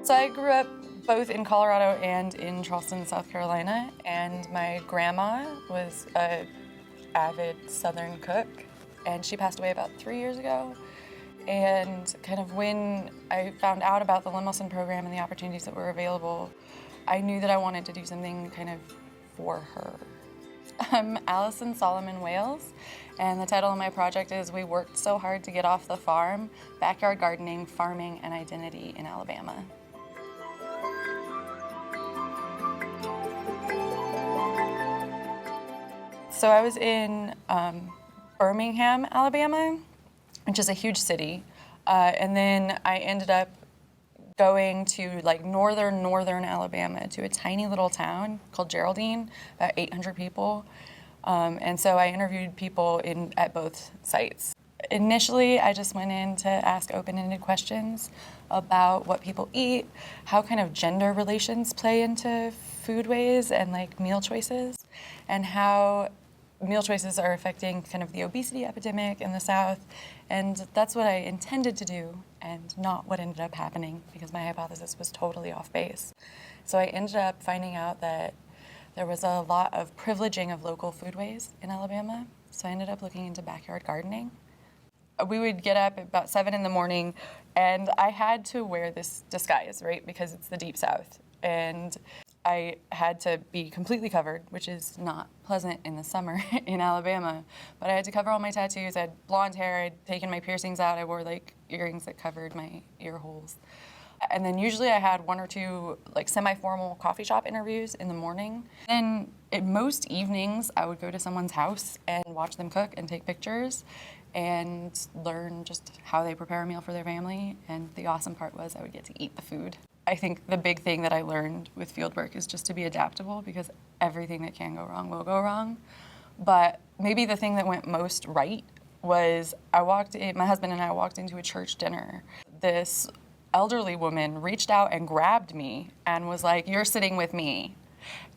So I grew up both in Colorado and in Charleston, South Carolina, and my grandma was an avid Southern cook, and she passed away about 3 years ago. And kind of when I found out about the Lemelson program and the opportunities that were available, I knew that I wanted to do something kind of for her. I'm Alison Solomon Wales, and the title of my project is We Worked So Hard to Get Off the Farm, Backyard Gardening, Farming, and Identity in Alabama. So I was in Birmingham, Alabama, which is a huge city, and then I ended up going to like northern Alabama to a tiny little town called Geraldine, about 800 people. And so I interviewed people at both sites. Initially, I just went in to ask open-ended questions about what people eat, how kind of gender relations play into foodways and like meal choices, and how meal choices are affecting kind of the obesity epidemic in the South. And that's what I intended to do and not what ended up happening, because my hypothesis was totally off base. So I ended up finding out that there was a lot of privileging of local foodways in Alabama. So I ended up looking into backyard gardening. We would get up at about 7 in the morning, and I had to wear this disguise, right? Because it's the Deep South. And I had to be completely covered, which is not pleasant in the summer in Alabama. But I had to cover all my tattoos. I had blonde hair. I'd taken my piercings out. I wore like earrings that covered my ear holes. And then usually I had 1 or 2 like semi-formal coffee shop interviews in the morning. Then at most evenings, I would go to someone's house and watch them cook and take pictures and learn just how they prepare a meal for their family. And the awesome part was I would get to eat the food. I think the big thing that I learned with fieldwork is just to be adaptable, because everything that can go wrong will go wrong. But maybe the thing that went most right was my husband and I walked into a church dinner. This elderly woman reached out and grabbed me and was like, "You're sitting with me."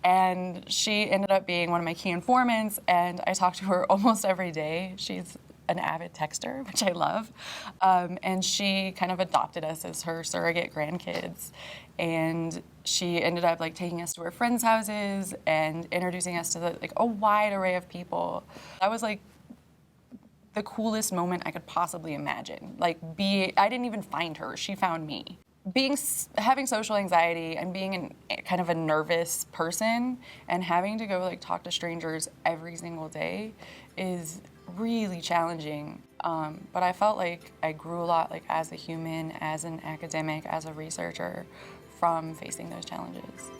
And she ended up being one of my key informants, and I talk to her almost every day. She's an avid texter, which I love. And she kind of adopted us as her surrogate grandkids. And she ended up like taking us to her friends' houses and introducing us to a wide array of people. That was like the coolest moment I could possibly imagine. I didn't even find her, she found me. Having social anxiety and being kind of a nervous person and having to go talk to strangers every single day is really challenging. But I felt like I grew a lot as a human, as an academic, as a researcher from facing those challenges.